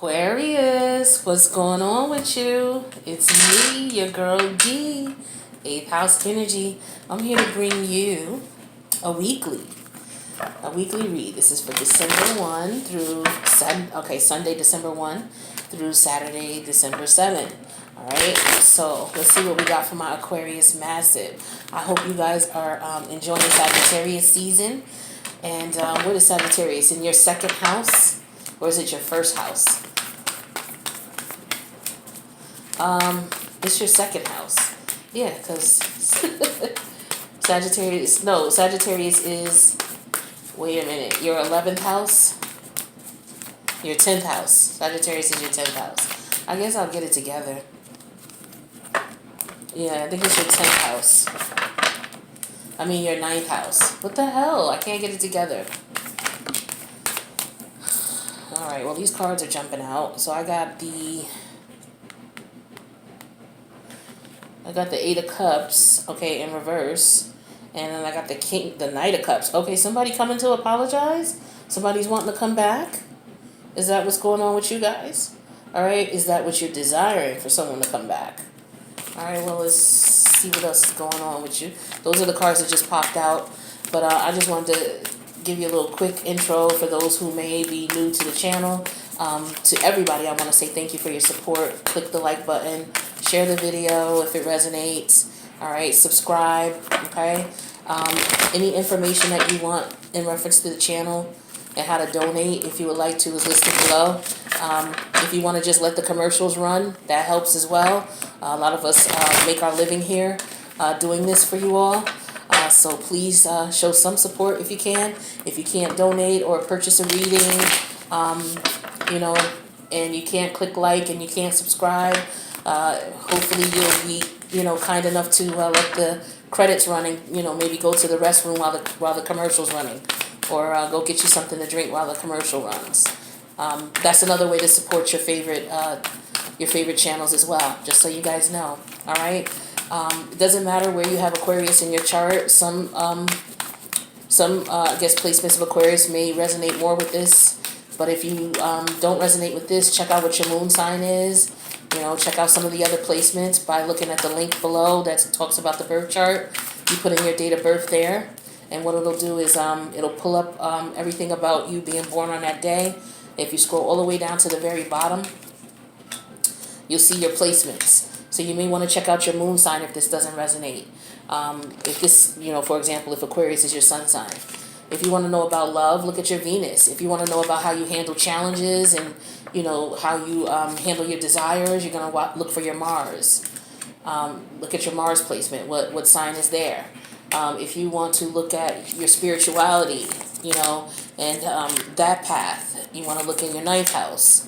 Aquarius, what's going on with you? It's me, your girl D, 8th house energy. I'm here to bring you a weekly read. This is for December 1 through Sunday, December 1 through Saturday, December 7. All right, so let's see what we got for my Aquarius massive. I hope you guys are enjoying Sagittarius season. And what is Sagittarius? In your second house? Or is it your first house? It's your second house. Yeah, because Sagittarius is, wait a minute, your 11th house? Your 10th house. Sagittarius is your 10th house. I guess I'll get it together. Yeah, I think it's your 10th house. I mean your 9th house. What the hell? I can't get it together. Alright, well these cards are jumping out. So I got the Eight of Cups, okay, in reverse. And then I got the Knight of Cups. Okay, somebody coming to apologize? Somebody's wanting to come back? Is that what's going on with you guys? Alright, is that what you're desiring, for someone to come back? Alright, well let's see what else is going on with you. Those are the cards that just popped out. But I just wanted to give you a little quick intro for those who may be new to the channel. To everybody, I want to say thank you for your support. Click the like button, share the video if it resonates. All right, subscribe. Okay, any information that you want in reference to the channel and how to donate, if you would like to, is listed below. If you want to just let the commercials run, that helps as well. A lot of us make our living here doing this for you all. So please show some support if you can. If you can't donate or purchase a reading, and you can't click like and you can't subscribe, hopefully you'll be, kind enough to let the credits running, maybe go to the restroom while the commercial's running, or go get you something to drink while the commercial runs. That's another way to support your favorite channels as well, just so you guys know. All right. It doesn't matter where you have Aquarius in your chart. Some I guess placements of Aquarius may resonate more with this. But if you don't resonate with this, check out what your moon sign is. Check out some of the other placements by looking at the link below that talks about the birth chart. You put in your date of birth there, and what it'll do is it'll pull up everything about you being born on that day. If you scroll all the way down to the very bottom, you'll see your placements. So you may want to check out your moon sign if this doesn't resonate. If this, for example, if Aquarius is your sun sign. If you want to know about love, look at your Venus. If you want to know about how you handle challenges and, how you handle your desires, you're going to look for your Mars. Look at your Mars placement. What sign is there? If you want to look at your spirituality, and that path, you want to look in your 9th house.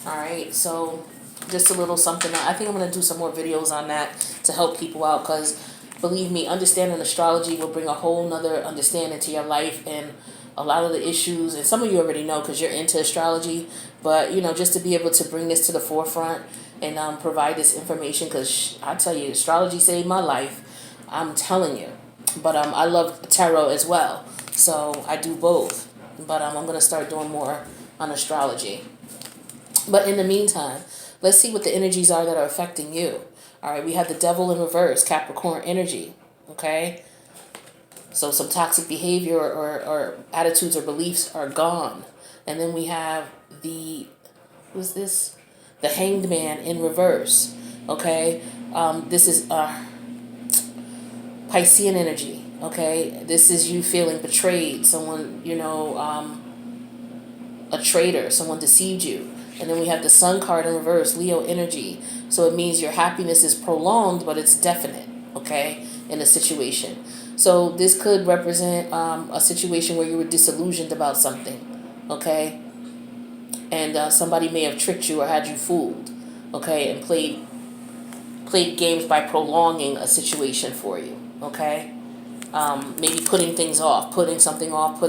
All right, so just a little something. I think I'm going to do some more videos on that to help people out, because believe me, understanding astrology will bring a whole nother understanding to your life and a lot of the issues. And some of you already know because you're into astrology, but just to be able to bring this to the forefront and provide this information, because I tell you, astrology saved my life. I'm telling you. But I love tarot as well, so I do both. But I'm going to start doing more on astrology. But in the meantime, let's see what the energies are that are affecting you. All right, we have the Devil in reverse, Capricorn energy, okay? So some toxic behavior or attitudes or beliefs are gone. And then we have the Hanged Man in reverse, okay? This is Piscean energy, okay? This is you feeling betrayed, someone, a traitor, someone deceived you. And then we have the Sun card in reverse, Leo energy. So it means your happiness is prolonged, but it's definite, okay, in a situation. So this could represent a situation where you were disillusioned about something, okay? And somebody may have tricked you or had you fooled, okay, and played games by prolonging a situation for you, okay? Maybe putting things off, putting something off,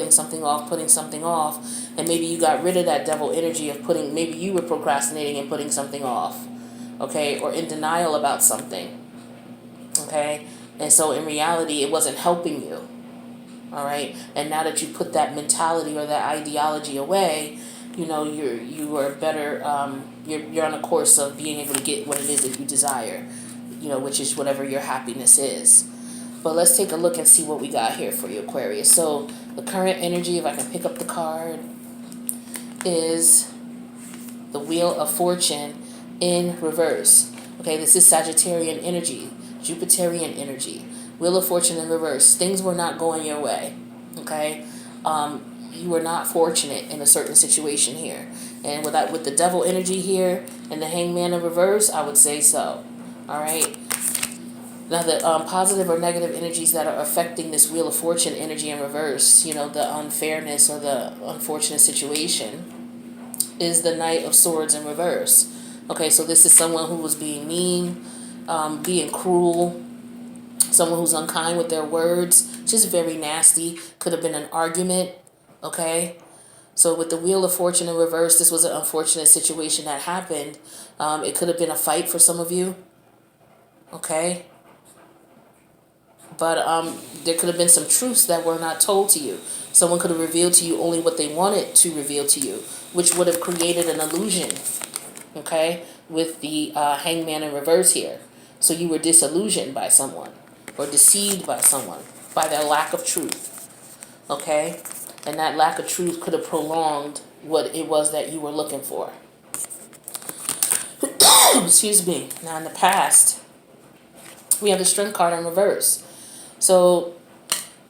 and maybe you got rid of that devil energy of maybe you were procrastinating and putting something off, okay, or in denial about something, okay, and so in reality it wasn't helping you, all right, and now that you put that mentality or that ideology away, you are better. You're on a course of being able to get what it is that you desire, which is whatever your happiness is. But let's take a look and see what we got here for you, Aquarius. So the current energy, if I can pick up the card, is the Wheel of Fortune in reverse. Okay, this is Sagittarian energy, Jupiterian energy. Wheel of Fortune in reverse. Things were not going your way. Okay, you were not fortunate in a certain situation here, and with the Devil energy here and the Hangman in reverse, I would say so. All right. Now, the positive or negative energies that are affecting this Wheel of Fortune energy in reverse, the unfairness or the unfortunate situation, is the Knight of Swords in reverse. Okay, so this is someone who was being mean, being cruel, someone who's unkind with their words, just very nasty. Could have been an argument, okay? So with the Wheel of Fortune in reverse, this was an unfortunate situation that happened. It could have been a fight for some of you, okay? But there could have been some truths that were not told to you. Someone could have revealed to you only what they wanted to reveal to you, which would have created an illusion, okay, with the Hangman in reverse here. So you were disillusioned by someone or deceived by someone by their lack of truth, okay? And that lack of truth could have prolonged what it was that you were looking for. Excuse me. Now in the past, we have the Strength card in reverse. So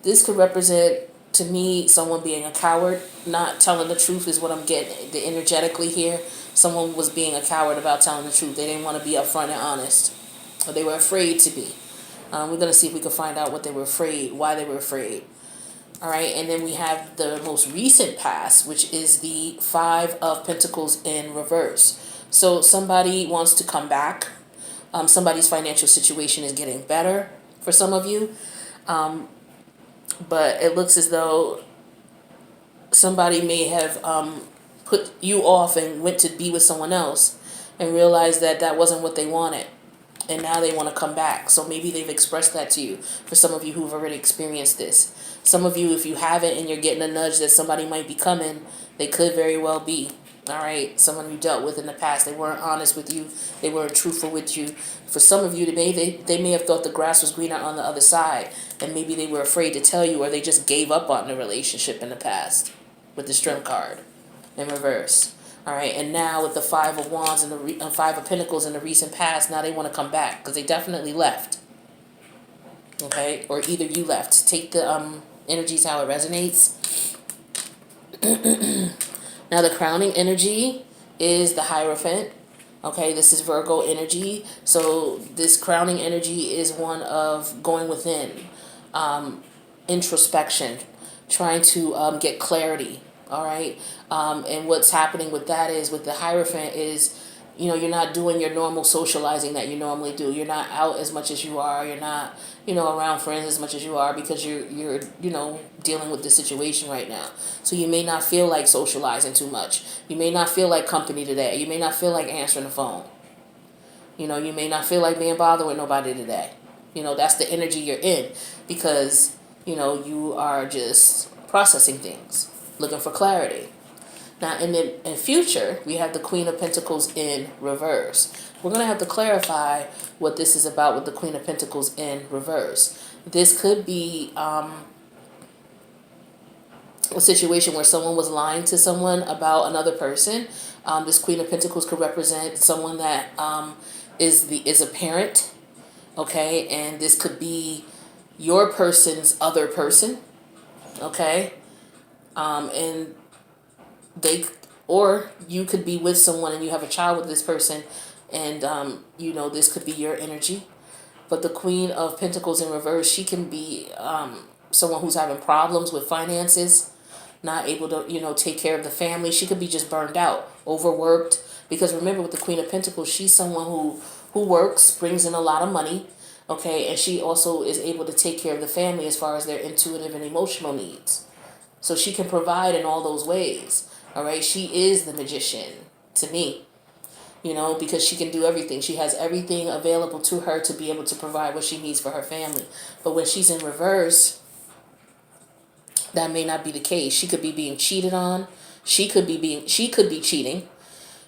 this could represent, to me, someone being a coward, not telling the truth is what I'm getting. The energetically here, someone was being a coward about telling the truth. They didn't want to be upfront and honest, or they were afraid to be. We're going to see if we can find out what they were afraid, why they were afraid. All right, and then we have the most recent past, which is the Five of Pentacles in reverse. So somebody wants to come back. Somebody's financial situation is getting better for some of you. But it looks as though somebody may have put you off and went to be with someone else and realized that that wasn't what they wanted. And now they want to come back. So maybe they've expressed that to you, for some of you who've already experienced this. Some of you, if you haven't and you're getting a nudge that somebody might be coming, they could very well be. All right, someone you dealt with in the past. They weren't honest with you. They weren't truthful with you. For some of you, they may have thought the grass was greener on the other side, and maybe they were afraid to tell you, or they just gave up on the relationship in the past with the Strength card in reverse. All right, and now with the Five of Wands and the Five of Pentacles in the recent past, now they want to come back because they definitely left. Okay, or either you left. Take the energies how it resonates. Now the crowning energy is the Hierophant. Okay, this is Virgo energy. So this crowning energy is one of going within, introspection, trying to get clarity. All right, and what's happening with that is, with the Hierophant is, you're not doing your normal socializing that you normally do. You're not out as much as you are. You're not, around friends as much as you are, because you're dealing with this situation right now. So you may not feel like socializing too much. You may not feel like company today. You may not feel like answering the phone. You may not feel like being bothered with nobody today. That's the energy you're in, because, you are just processing things, looking for clarity. Now, in future, we have the Queen of Pentacles in reverse. We're going to have to clarify what this is about with the Queen of Pentacles in reverse. This could be a situation where someone was lying to someone about another person. This Queen of Pentacles could represent someone that is a parent, okay? And this could be your person's other person, okay? And or you could be with someone and you have a child with this person, and this could be your energy. But the Queen of Pentacles in reverse, she can be someone who's having problems with finances, not able to take care of the family. She could be just burned out, overworked, because remember, with the Queen of Pentacles, she's someone who works, brings in a lot of money, okay, and she also is able to take care of the family as far as their intuitive and emotional needs. So she can provide in all those ways. All right, she is the magician to me, because she can do everything. She has everything available to her to be able to provide what she needs for her family. But when she's in reverse, that may not be the case. She could be being cheated on. She could be cheating.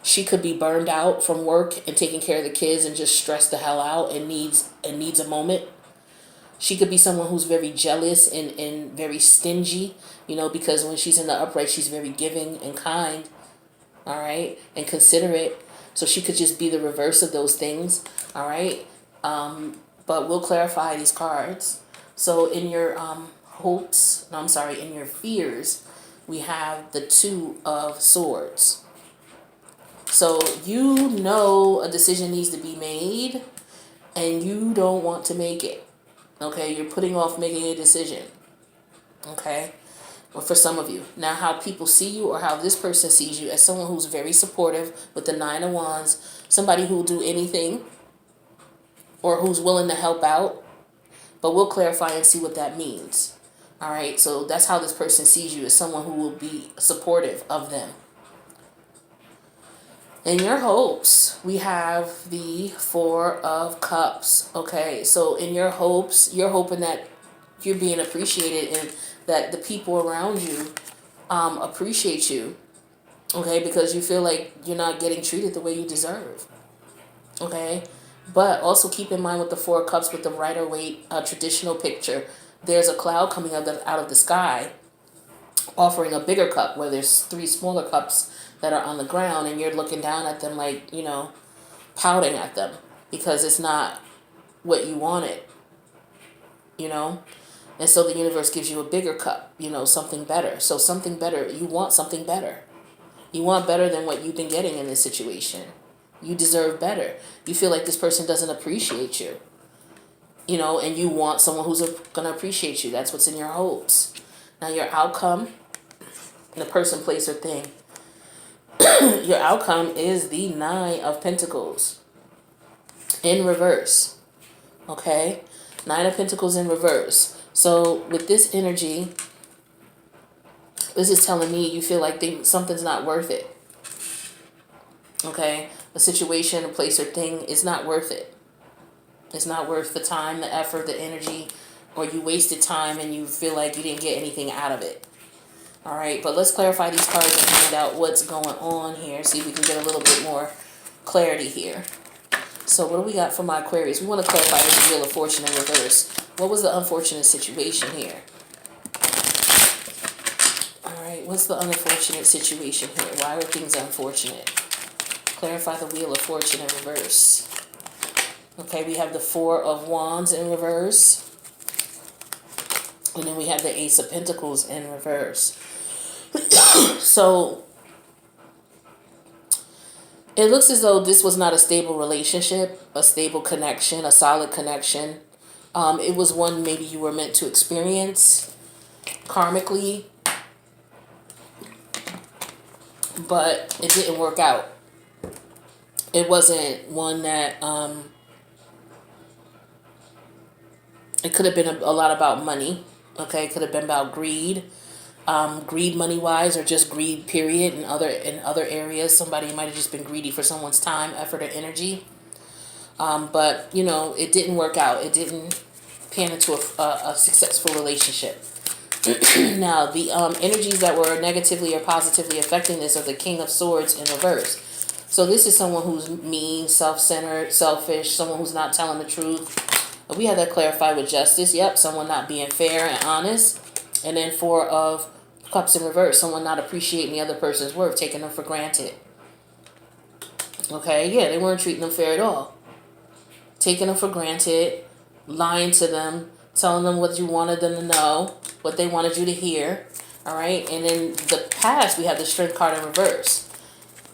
She could be burned out from work and taking care of the kids and just stressed the hell out and needs a moment. She could be someone who's very jealous and very stingy, because when she's in the upright, she's very giving and kind, all right, and considerate. So she could just be the reverse of those things, all right. But we'll clarify these cards. So in your hopes, no, I'm sorry, in your fears, we have the Two of Swords. So a decision needs to be made, and you don't want to make it. Okay, you're putting off making a decision. Okay, or for some of you. Now, how people see you or how this person sees you as someone who's very supportive with the Nine of Wands, somebody who'll do anything or who's willing to help out. But we'll clarify and see what that means. All right, so that's how this person sees you, as someone who will be supportive of them. In your hopes, we have the Four of Cups. Okay, so in your hopes, you're hoping that you're being appreciated and that the people around you appreciate you. Okay, because you feel like you're not getting treated the way you deserve. Okay, but also keep in mind with the Four of Cups, with the Rider-Waite traditional picture, there's a cloud coming out of the sky, offering a bigger cup where there's three smaller cups that are on the ground, and you're looking down at them like, pouting at them because it's not what you wanted, and so the universe gives you a bigger cup, something better. So something better, you want something better. You want better than what you've been getting in this situation. You deserve better. You feel like this person doesn't appreciate you, and you want someone who's going to appreciate you. That's what's in your hopes. Now your outcome, the person, place, or thing. Your outcome is the Nine of Pentacles in reverse. Okay? Nine of Pentacles in reverse. So with this energy, this is telling me you feel like something's not worth it. Okay? A situation, a place, or thing is not worth it. It's not worth the time, the effort, the energy, or you wasted time and you feel like you didn't get anything out of it. All right, but let's clarify these cards and find out what's going on here. See if we can get a little bit more clarity here. So what do we got for my Aquarius? We want to clarify this Wheel of Fortune in reverse. What was the unfortunate situation here? All right, what's the unfortunate situation here? Why are things unfortunate? Clarify the Wheel of Fortune in reverse. Okay, we have the Four of Wands in reverse. And then we have the Ace of Pentacles in reverse. So it looks as though this was not a stable relationship, a stable connection, a solid connection. It was one maybe you were meant to experience karmically, but it didn't work out. It wasn't one that it could have been a lot about money. Okay, it could have been about greed. Greed money-wise, or just greed period. In other areas, somebody might have just been greedy for someone's time, effort, or energy. But it didn't work out. It didn't pan into a successful relationship. Now, the energies that were negatively or positively affecting this are the King of Swords in reverse. So this is someone who's mean, self-centered, selfish, someone who's not telling the truth. We have that clarified with Justice. Yep, someone not being fair and honest. And then Four of Cups in reverse, someone not appreciating the other person's worth, taking them for granted. Okay, yeah, they weren't treating them fair at all. Taking them for granted, lying to them, telling them what you wanted them to know, what they wanted you to hear. All right, and in the past, we have the Strength card in reverse.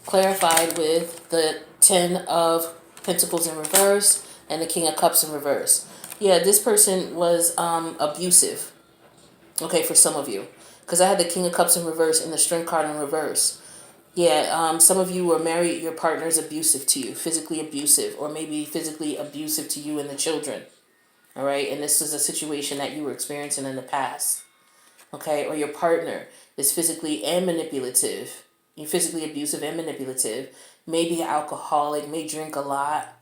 Clarified with the Ten of Pentacles in reverse and the King of Cups in reverse. Yeah, this person was abusive. Okay, for some of you. Because I had the King of Cups in reverse and the Strength card in reverse. Yeah, some of you were married, your partner is abusive to you, physically abusive, or maybe physically abusive to you and the children. All right, and this is a situation that you were experiencing in the past. Okay, or your partner is physically and manipulative. You're physically abusive and manipulative. Maybe an alcoholic, may drink a lot,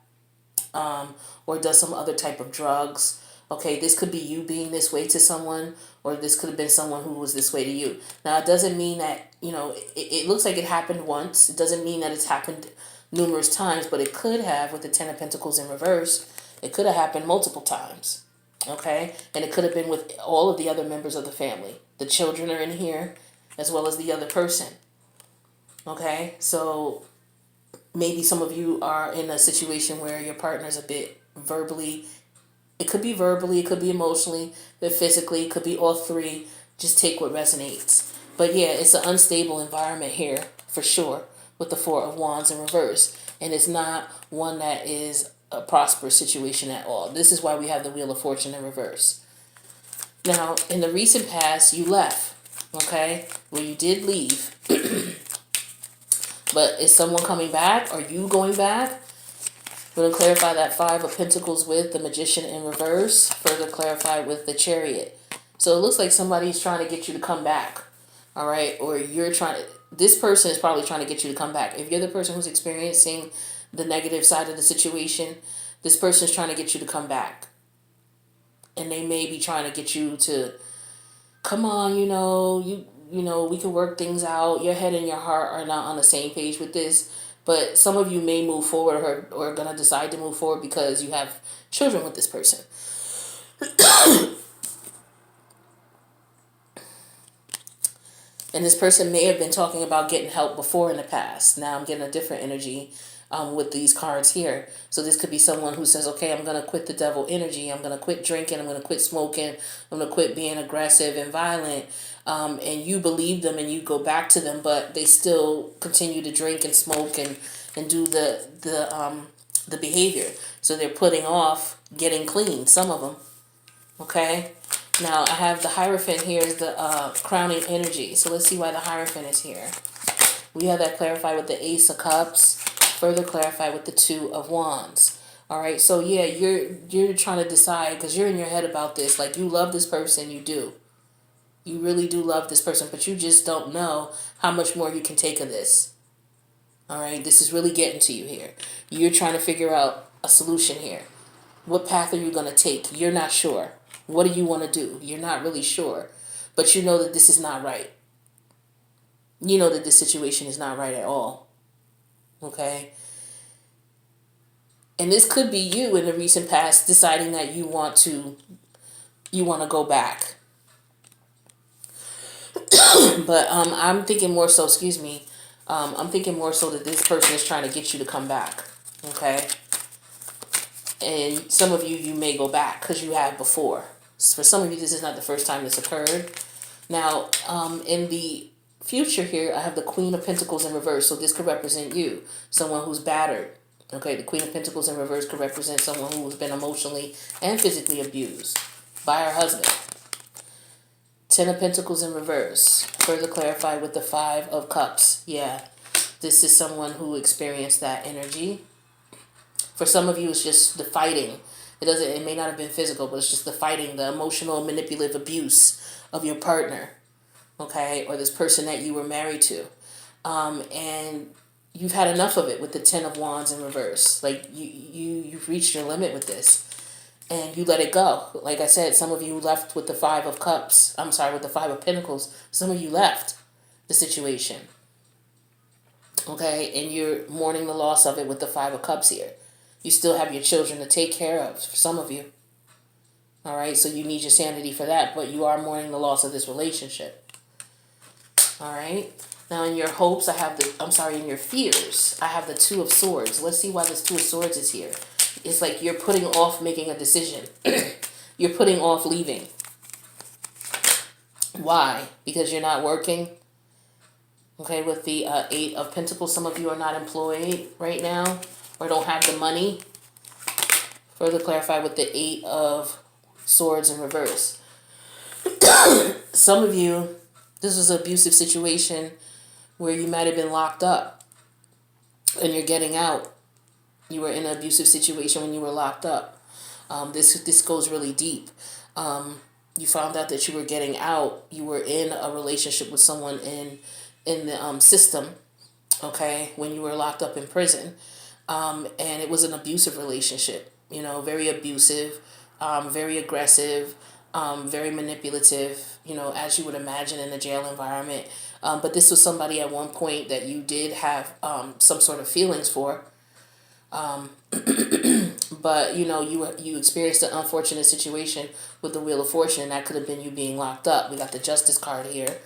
or does some other type of drugs. Okay, this could be you being this way to someone, or this could have been someone who was this way to you. Now, it doesn't mean that, it looks like it happened once. It doesn't mean that it's happened numerous times, but it could have, with the Ten of Pentacles in reverse, it could have happened multiple times. Okay, and it could have been with all of the other members of the family. The children are in here, as well as the other person. Okay, so maybe some of you are in a situation where your partner's a bit verbally. It could be verbally, it could be emotionally, but physically, it could be all three. Just take what resonates. But yeah, it's an unstable environment here, for sure, with the Four of Wands in reverse. And it's not one that is a prosperous situation at all. This is why we have the Wheel of Fortune in reverse. Now, in the recent past, you left, okay? Well, you did leave. But is someone coming back? Are you going back? We're going to clarify that Five of Pentacles with the Magician in reverse. Further clarified with the Chariot. So it looks like somebody's trying to get you to come back. All right? Or you're trying to... This person is probably trying to get you to come back. If you're the person who's experiencing the negative side of the situation, this person's trying to get you to come back. And they may be trying to get you to... Come on, we can work things out. Your head and your heart are not on the same page with this. But some of you may move forward or are going to decide to move forward because you have children with this person. And this person may have been talking about getting help before in the past. Now I'm getting a different energy with these cards here. So this could be someone who says, okay, I'm going to quit the devil energy. I'm going to quit drinking. I'm going to quit smoking. I'm going to quit being aggressive and violent. And you believe them and you go back to them, but they still continue to drink and smoke and do the behavior. So they're putting off getting clean, some of them. Okay? Now, I have the Hierophant here is the crowning energy. So let's see why the Hierophant is here. We have that clarified with the Ace of Cups. Further clarified with the Two of Wands. All right, so yeah, you're trying to decide because you're in your head about this. Like, you love this person, you do. You really do love this person, but you just don't know how much more you can take of this. All right, this is really getting to you here. You're trying to figure out a solution here. What path are you going to take? You're not sure. What do you want to do? You're not really sure, but you know that this is not right. You know that this situation is not right at all. Okay? And this could be you in the recent past deciding that you want to go back. But I'm thinking more so, I'm thinking more so that this person is trying to get you to come back. Okay? And some of you may go back because you have before. For some of you, this is not the first time this occurred. Now, in the future here, I have the Queen of Pentacles in reverse. So this could represent you, someone who's battered. Okay, the Queen of Pentacles in reverse could represent someone who has been emotionally and physically abused by her husband. Ten of Pentacles in reverse. Further clarified with the Five of Cups. Yeah, this is someone who experienced that energy. For some of you, it's just the fighting. It may not have been physical, but it's just the fighting, the emotional, manipulative abuse of your partner, okay, or this person that you were married to. And you've had enough of it with the Ten of Wands in reverse. Like, you've reached your limit with this. And you let it go. Like I said, some of you left with the Five of Cups. I'm sorry, with the Five of Pentacles. Some of you left the situation. Okay, and you're mourning the loss of it with the Five of Cups here. You still have your children to take care of, for some of you. All right, so you need your sanity for that, but you are mourning the loss of this relationship. All right. Now, in your hopes, in your fears, I have the Two of Swords. Let's see why this Two of Swords is here. It's like you're putting off making a decision. You're putting off leaving. Why? Because you're not working. Okay, with the Eight of Pentacles, some of you are not employed right now or don't have the money. Further clarified with the Eight of Swords in reverse. Some of you, this was an abusive situation where you might have been locked up and you're getting out. You were in an abusive situation when you were locked up. This goes really deep. You found out that you were getting out. You were in a relationship with someone in the system, okay, when you were locked up in prison. And it was an abusive relationship, very abusive. very aggressive, very manipulative, as you would imagine in a jail environment. But this was somebody at one point that you did have some sort of feelings for. But you experienced an unfortunate situation with the Wheel of Fortune, and that could have been you being locked up. We got the Justice card here,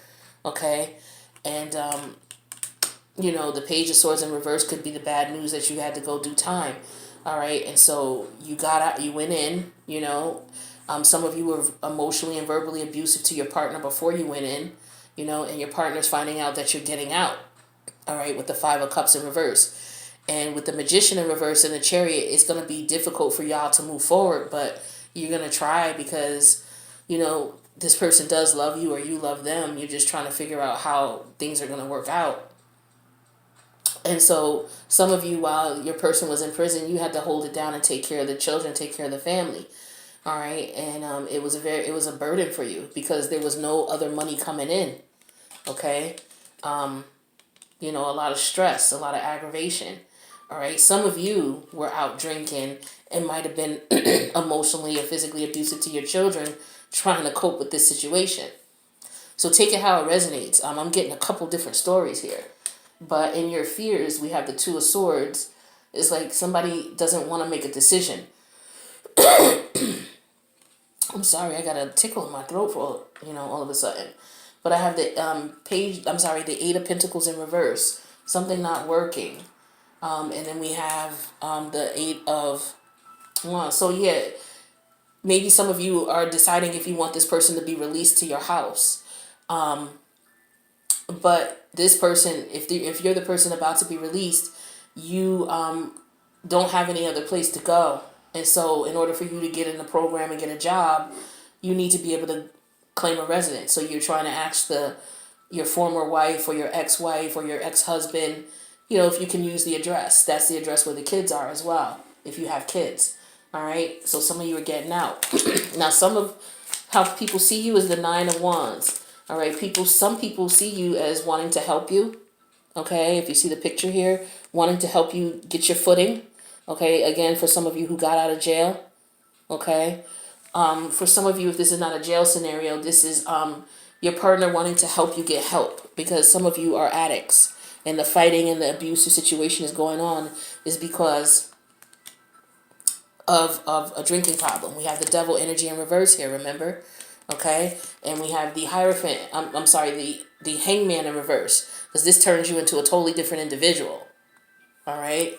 okay, and the Page of Swords in reverse could be the bad news that you had to go do time. All right, and so you got out, you went in. Some of you were emotionally and verbally abusive to your partner before you went in. And your partner's finding out that you're getting out. All right, with the Five of Cups in reverse. And with the Magician in reverse and the Chariot, it's going to be difficult for y'all to move forward, but you're going to try because, this person does love you or you love them. You're just trying to figure out how things are going to work out. And so some of you, while your person was in prison, you had to hold it down and take care of the children, take care of the family. All right. And it was a burden for you because there was no other money coming in. Okay. A lot of stress, a lot of aggravation. All right. Some of you were out drinking and might have been emotionally or physically abusive to your children trying to cope with this situation. So take it how it resonates. I'm getting a couple different stories here. But in your fears, we have the Two of Swords. It's like somebody doesn't want to make a decision. I'm sorry, I got a tickle in my throat for, all of a sudden. But I have the the Eight of Pentacles in reverse. Something not working. And then we have the Eight of Wands. So yeah, maybe some of you are deciding if you want this person to be released to your house. But this person, if you're the person about to be released, you don't have any other place to go. And so in order for you to get in the program and get a job, you need to be able to claim a residence. So you're trying to ask your former wife or your ex-wife or your ex-husband, if you can use the address. That's the address where the kids are as well, if you have kids. All right? So some of you are getting out. Now, some of how people see you is the Nine of Wands. All right? Some people see you as wanting to help you. Okay? If you see the picture here, wanting to help you get your footing. Okay? Again, for some of you who got out of jail. Okay? For some of you, if this is not a jail scenario, this is your partner wanting to help you get help, because some of you are addicts and the fighting and the abusive situation is going on is because of a drinking problem. We have the Devil energy in reverse here, remember? Okay? And we have the Hierophant, the Hangman in reverse, because this turns you into a totally different individual. All right?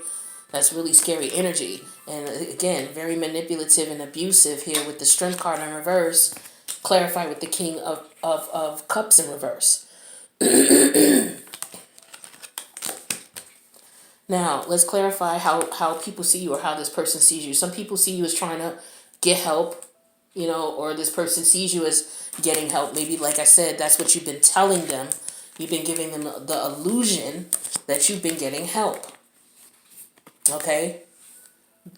That's really scary energy. And again, very manipulative and abusive here with the Strength card in reverse. Clarify with the King of Cups in reverse. Now, let's clarify how people see you or how this person sees you. Some people see you as trying to get help, or this person sees you as getting help. Maybe, like I said, that's what you've been telling them. You've been giving them the illusion that you've been getting help. Okay?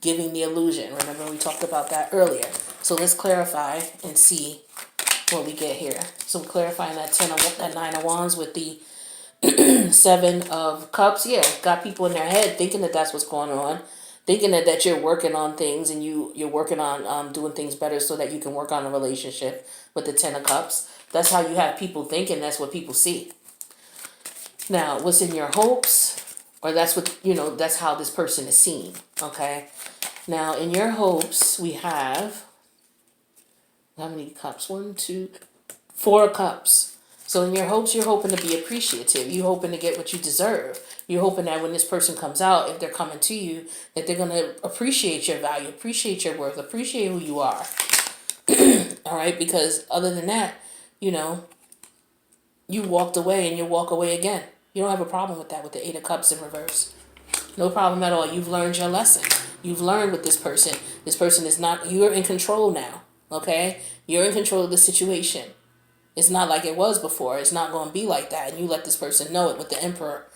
Giving the illusion. Remember, we talked about that earlier. So let's clarify and see what we get here. So clarifying that Nine of Wands with the Seven of Cups. Yeah, got people in their head thinking that that's what's going on, thinking that you're working on things and you're working on doing things better so that you can work on a relationship with the Ten of Cups. That's how you have people thinking. That's what people see. Now, what's in your hopes? Or that's what, that's how this person is seen. Okay. Now, in your hopes, we have, how many cups? 1, 2, 4 cups. So in your hopes, you're hoping to be appreciative. You're hoping to get what you deserve. You're hoping that when this person comes out, if they're coming to you, that they're going to appreciate your value, appreciate your worth, appreciate who you are. All right. Because other than that, you walked away and you walk away again. You don't have a problem with that with the Eight of Cups in reverse. No problem at all. You've learned your lesson. You've learned with this person. This person is not, you're in control now. Okay? You're in control of the situation. It's not like it was before. It's not going to be like that. And you let this person know it with the Emperor.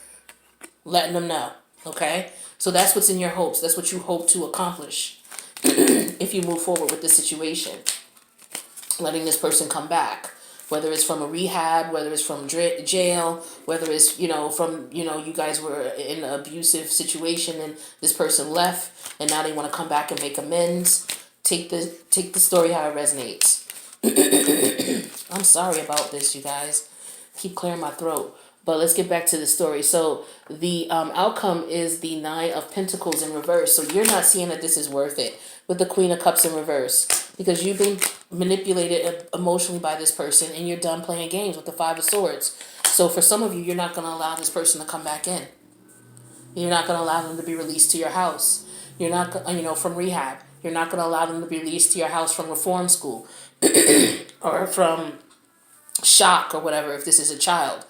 Letting them know. Okay? So that's what's in your hopes. That's what you hope to accomplish if you move forward with the situation. Letting this person come back. Whether it's from a rehab, whether it's from jail, whether it's, from, you guys were in an abusive situation and this person left and now they want to come back and make amends. take the story how it resonates. I'm sorry about this, you guys. Keep clearing my throat. But let's get back to the story. So the outcome is the Nine of Pentacles in reverse. So you're not seeing that this is worth it with the Queen of Cups in reverse, because you've been manipulated emotionally by this person and you're done playing games with the Five of Swords. So for some of you, you're not going to allow this person to come back in. You're not going to allow them to be released to your house. You're not, from rehab. You're not going to allow them to be released to your house from reform school or from shock or whatever, if this is a child.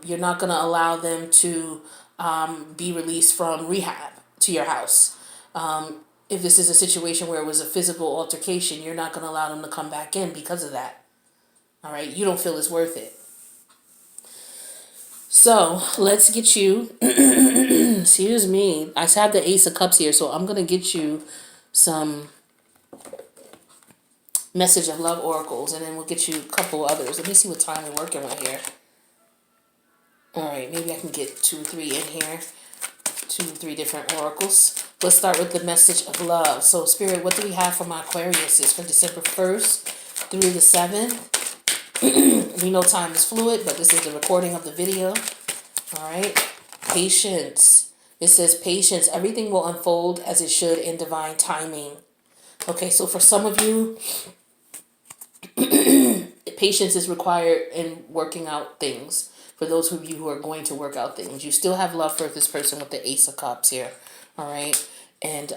You're not going to allow them to be released from rehab to your house. If this is a situation where it was a physical altercation, you're not going to allow them to come back in because of that. All right? You don't feel it's worth it. So let's get you, excuse me, I have the Ace of Cups here, so I'm going to get you some message of love oracles, and then we'll get you a couple others. Let me see what time we're working with here. All right, maybe I can get 2 or 3 in here. 2 or 3 different oracles. Let's start with the message of love. So, Spirit, what do we have for my Aquarius? It's for December 1st through the 7th. We know time is fluid, but this is the recording of the video. All right. Patience. It says patience. Everything will unfold as it should in divine timing. Okay, so for some of you, patience is required in working out things. For those of you who are going to work out things, you still have love for this person with the Ace of Cups here. All right. And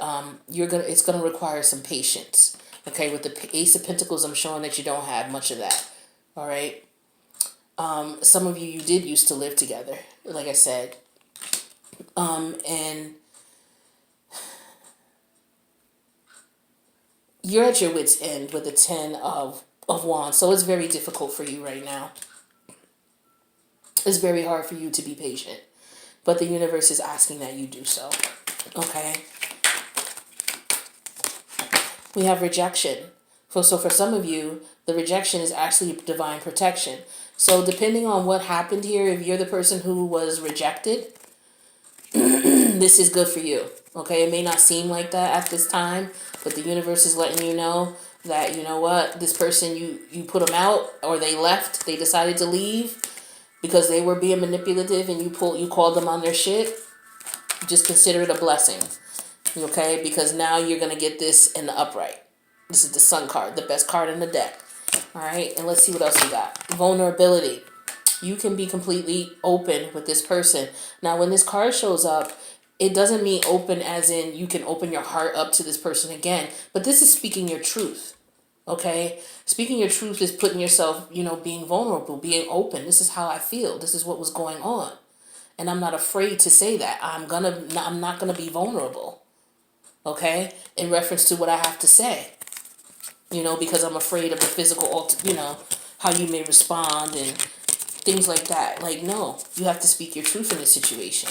it's gonna require some patience. Okay, with the Ace of Pentacles, I'm showing that you don't have much of that. All right. Some of you did used to live together, like I said. And you're at your wit's end with the 10 of Wands. So it's very difficult for you right now. It's very hard for you to be patient. But the universe is asking that you do so. Okay. We have rejection. So for some of you, the rejection is actually divine protection. So depending on what happened here, if you're the person who was rejected, this is good for you. Okay, it may not seem like that at this time, but the universe is letting you know that, you know what, this person, you put them out, or they left, they decided to leave because they were being manipulative, and you called them on their shit. Just consider it a blessing. Okay, because now you're going to get this in the upright. This is the Sun card, the best card in the deck. All right, and let's see what else we got. Vulnerability. You can be completely open with this person. Now, when this card shows up, it doesn't mean open as in you can open your heart up to this person again. But this is speaking your truth. Okay? Speaking your truth is putting yourself, being vulnerable, being open. This is how I feel. This is what was going on. And I'm not afraid to say that. I'm not gonna be vulnerable. Okay? In reference to what I have to say. Because I'm afraid of the physical, how you may respond and things like that. Like, no, you have to speak your truth in this situation.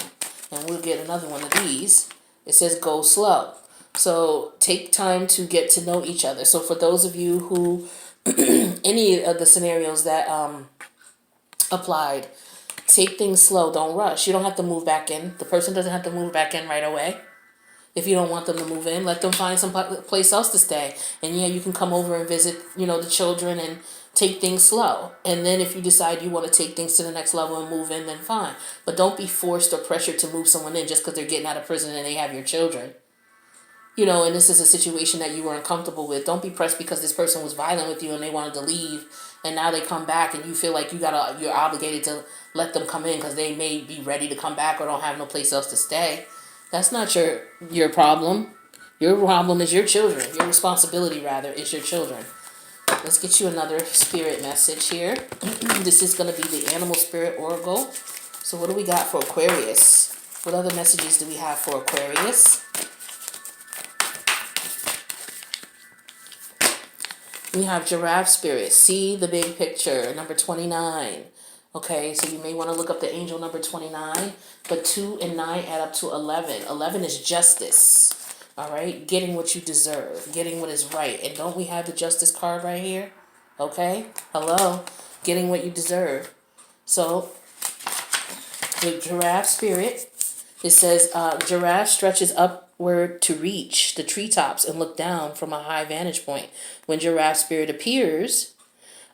And we'll get another one of these. It says go slow. So take time to get to know each other. So for those of you who, any of the scenarios that applied, take things slow. Don't rush. You don't have to move back in. The person doesn't have to move back in right away. If you don't want them to move in, let them find some place else to stay. And yeah, you can come over and visit, the children and take things slow. And then if you decide you want to take things to the next level and move in, then fine. But don't be forced or pressured to move someone in just because they're getting out of prison and they have your children. And this is a situation that you were uncomfortable with. Don't be pressed because this person was violent with you and they wanted to leave. And now they come back and you feel like you're obligated to let them come in because they may be ready to come back or don't have no place else to stay. That's not your problem. Your problem is your children. Your responsibility, rather, is your children. Let's get you another spirit message here. This is going to be the Animal Spirit Oracle. So what do we got for Aquarius? What other messages do we have for Aquarius? We have Giraffe Spirit. See the big picture. Number 29. Okay, so you may want to look up the angel number 29, but 2 and 9 add up to 11. 11 is justice, all right? Getting what you deserve, getting what is right. And don't we have the justice card right here? Okay, hello, getting what you deserve. So, the Giraffe Spirit, It says, giraffe stretches upward to reach the treetops and look down from a high vantage point. When giraffe spirit appears,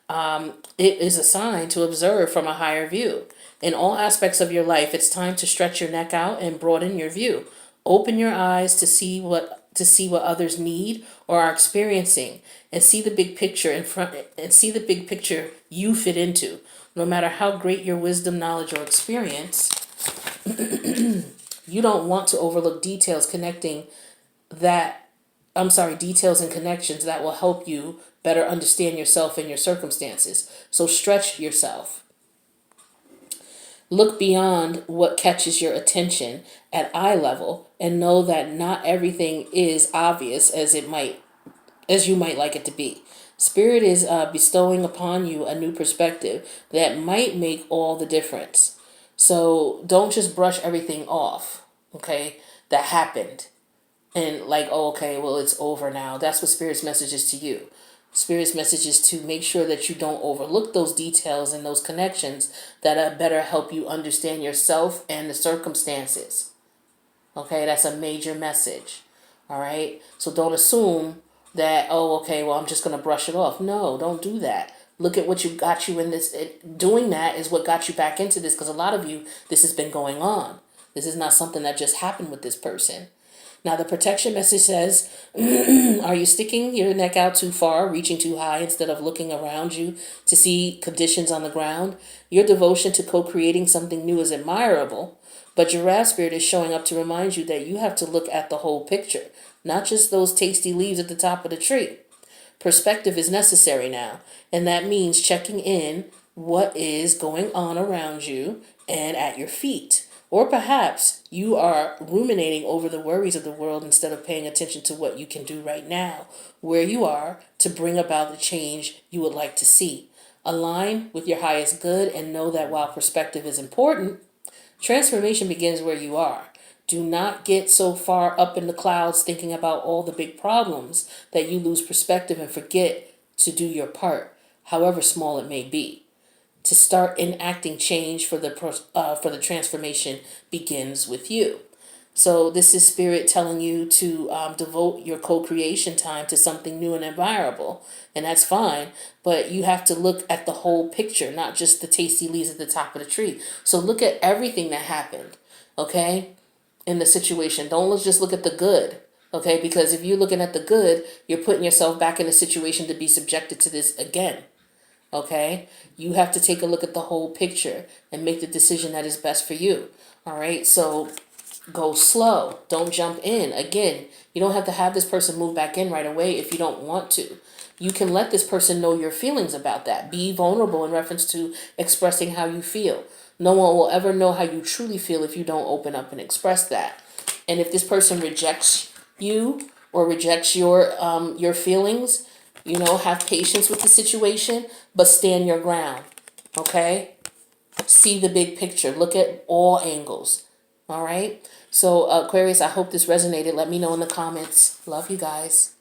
it is a sign to observe from a higher view. In all aspects of your life, it's time to stretch your neck out and broaden your view. Open your eyes to see what others need or are experiencing, and see the big picture in front and see the big picture you fit into. No matter how great your wisdom, knowledge, or experience, you don't want to overlook details and connections that will help you better understand yourself and your circumstances. So stretch yourself. Look beyond what catches your attention at eye level and know that not everything is obvious as you might like it to be. Spirit is bestowing upon you a new perspective that might make all the difference. So don't just brush everything off, okay, that happened. And like, oh, okay, well, it's over now. That's what Spirit's message is to you. Spirit's message is to make sure that you don't overlook those details and those connections that better help you understand yourself and the circumstances. Okay, that's a major message. All right, so don't assume that, oh, okay, well, I'm just going to brush it off. No, don't do that. Look at what got you in this. Doing that is what got you back into this, because a lot of you, this has been going on. This is not something that just happened with this person. Now, the protection message says, are you sticking your neck out too far, reaching too high instead of looking around you to see conditions on the ground? Your devotion to co-creating something new is admirable, but Giraffe Spirit is showing up to remind you that you have to look at the whole picture, not just those tasty leaves at the top of the tree. Perspective is necessary now, and that means checking in what is going on around you and at your feet. Or perhaps you are ruminating over the worries of the world instead of paying attention to what you can do right now, where you are, to bring about the change you would like to see. Align with your highest good and know that while perspective is important, transformation begins where you are. Do not get so far up in the clouds thinking about all the big problems that you lose perspective and forget to do your part, however small it may be. To start enacting change for the transformation begins with you. So this is Spirit telling you to devote your co-creation time to something new and admirable, and that's fine. But you have to look at the whole picture, not just the tasty leaves at the top of the tree. So look at everything that happened, okay, in the situation. Don't just look at the good, okay? Because if you're looking at the good, you're putting yourself back in a situation to be subjected to this again. Okay, you have to take a look at the whole picture and make the decision that is best for you. All right, so go slow. Don't jump in. Again, you don't have to have this person move back in right away if you don't want to. You can let this person know your feelings about that. Be vulnerable in reference to expressing how you feel. No one will ever know how you truly feel if you don't open up and express that. And if this person rejects you or rejects your feelings, have patience with the situation, but stand your ground, okay? See the big picture. Look at all angles, all right? So, Aquarius, I hope this resonated. Let me know in the comments. Love you guys.